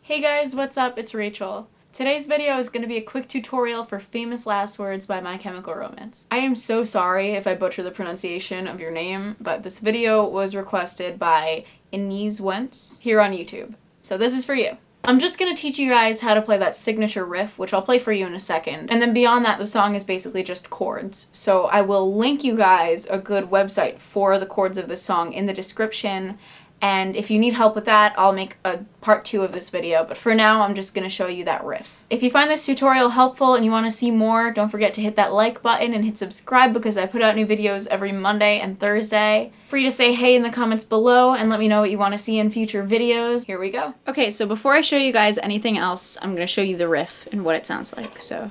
Hey guys, what's up? It's Rachel. Today's video is going to be a quick tutorial for Famous Last Words by My Chemical Romance. I am so sorry if I butcher the pronunciation of your name, but this video was requested by Yayyyyy here on YouTube. So this is for you. I'm just going to teach you guys how to play that signature riff, which I'll play for you in a second. And then beyond that, the song is basically just chords. So I will link you guys a good website for the chords of this song in the description. And if you need help with that, I'll make a part 2 of this video, but for now I'm just going to show you that riff. If you find this tutorial helpful and you want to see more, don't forget to hit that like button and hit subscribe because I put out new videos every Monday and Thursday. Free to say hey in the comments below and let me know what you want to see in future videos. Here we go. Okay, so before I show you guys anything else, I'm going to show you the riff and what it sounds like. So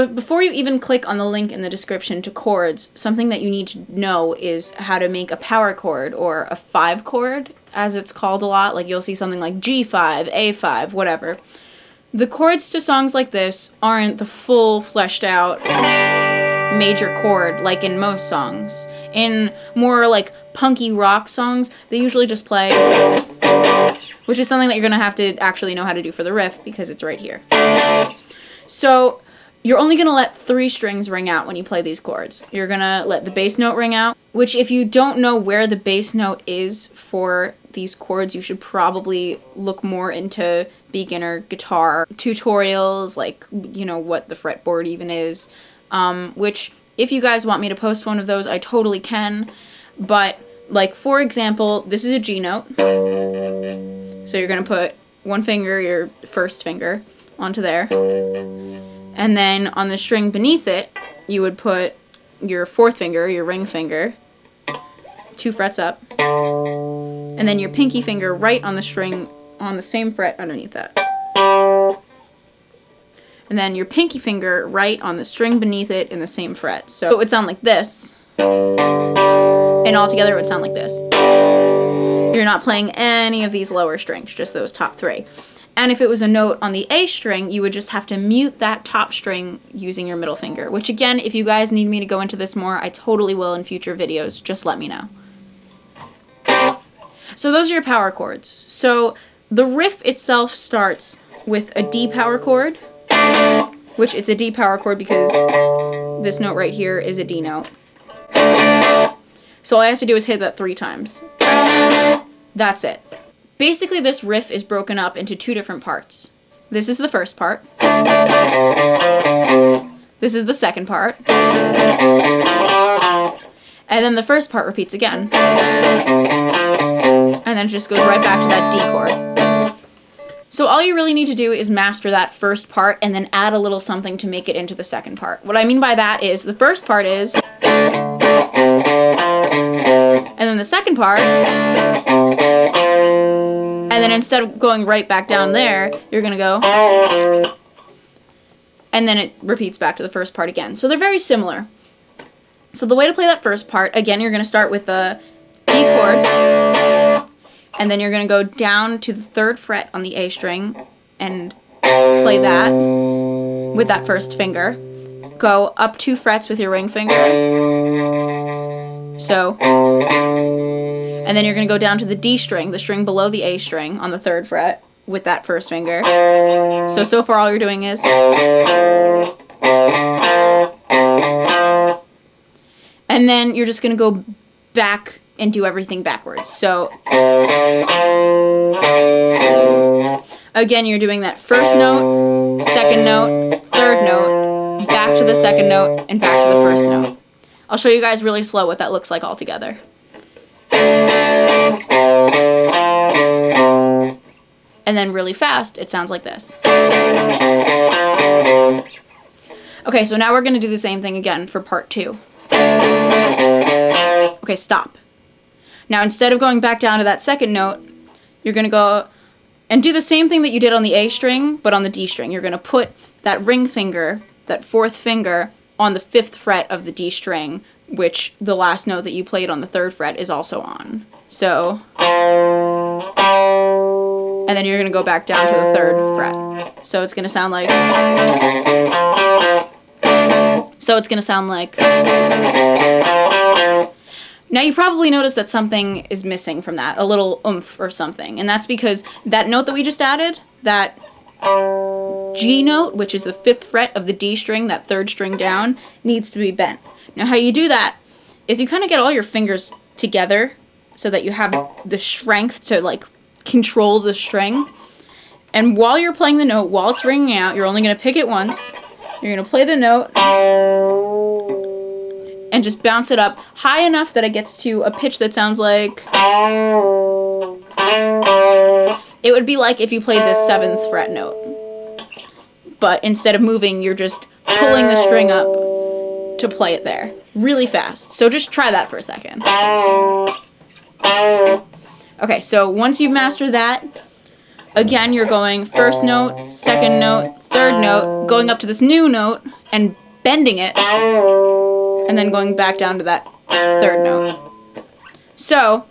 before you even click on the link in the description to chords, something that you need to know is how to make a power chord, or a 5 chord, as it's called a lot. Like you'll see something like G5, A5, whatever. The chords to songs like this aren't the full fleshed out major chord like in most songs. In more like punky rock songs, they usually just play, which is something that you're gonna have to actually know how to do for the riff because it's right here. So you're only going to let 3 strings ring out when you play these chords. You're going to let the bass note ring out, which if you don't know where the bass note is for these chords, you should probably look more into beginner guitar tutorials, like, you know, what the fretboard even is, which if you guys want me to post one of those, I totally can. But, like, for example, this is a G note. So you're going to put one finger, your first finger, onto there. And then on the string beneath it, you would put your 4th finger, your ring finger, 2 frets up, and then your pinky finger right on the string on the same fret underneath that. And then your pinky finger right on the string beneath it in the same fret. So it would sound like this, and all together it would sound like this. You're not playing any of these lower strings, just those top 3. And if it was a note on the A string, you would just have to mute that top string using your middle finger. Which again, if you guys need me to go into this more, I totally will in future videos. Just let me know. So those are your power chords. So the riff itself starts with a D power chord, which it's a D power chord because this note right here is a D note. So all I have to do is hit that 3 times. That's it. Basically, this riff is broken up into 2 different parts. This is the first part. This is the second part. And then the first part repeats again. And then it just goes right back to that D chord. So all you really need to do is master that first part and then add a little something to make it into the second part. What I mean by that is the first part is, and then the second part, and then instead of going right back down there, you're going to go, and then it repeats back to the first part again. So they're very similar. So the way to play that first part, again, you're going to start with the D chord, and then you're going to go down to the 3rd fret on the A string and play that with that first finger. Go up 2 frets with your ring finger. So, and then you're going to go down to the D string, the string below the A string on the 3rd fret with that first finger. So far all you're doing is, and then you're just going to go back and do everything backwards. So, again, you're doing that first note, second note, 3rd note, back to the second note, and back to the first note. I'll show you guys really slow what that looks like all together. And then really fast, it sounds like this. Okay, so now we're going to do the same thing again for part 2. Okay, stop. Now instead of going back down to that second note, you're going to go and do the same thing that you did on the A string, but on the D string. You're going to put that ring finger, that 4th finger, on the 5th fret of the D string, which the last note that you played on the 3rd fret is also on. So, and then you're going to go back down to the 3rd fret. So it's going to sound like, Now you probably noticed that something is missing from that, a little oomph or something, and that's because that note that we just added, that G note, which is the 5th fret of the D string, that 3rd string down, needs to be bent. Now how you do that is you kind of get all your fingers together so that you have the strength to like control the string. And while you're playing the note, while it's ringing out, you're only going to pick it once. You're going to play the note and just bounce it up high enough that it gets to a pitch that sounds like... It would be like if you played this 7th fret note. But instead of moving, you're just pulling the string up to play it there. Really fast. So just try that for a second. Okay, so once you've mastered that, again, you're going 1st note, 2nd note, 3rd note, going up to this new note and bending it, and then going back down to that 3rd note. So,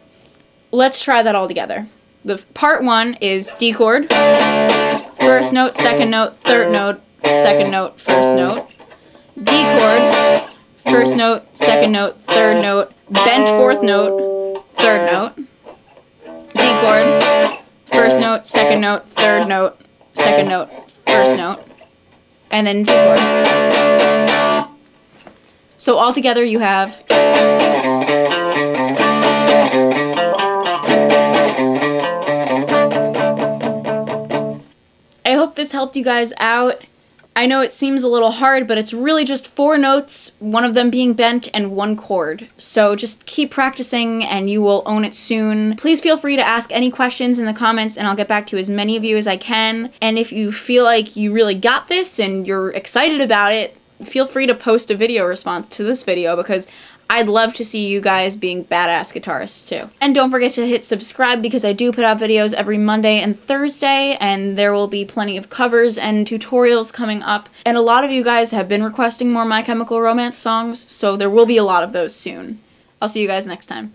let's try that all together. The part 1 is D chord, 1st note, 2nd note, 3rd note, 2nd note, 1st note. D chord, 1st note, 2nd note, 3rd note, bent 4th note, 3rd note. D chord, 1st note, 2nd note, 3rd note, 2nd note, 1st note, and then D chord. So all together you have... I hope this helped you guys out. I know it seems a little hard, but it's really just 4 notes, one of them being bent, and 1 chord. So just keep practicing and you will own it soon. Please feel free to ask any questions in the comments and I'll get back to as many of you as I can. And if you feel like you really got this and you're excited about it, feel free to post a video response to this video because I'd love to see you guys being badass guitarists too. And don't forget to hit subscribe because I do put out videos every Monday and Thursday, and there will be plenty of covers and tutorials coming up. And a lot of you guys have been requesting more My Chemical Romance songs, so there will be a lot of those soon. I'll see you guys next time.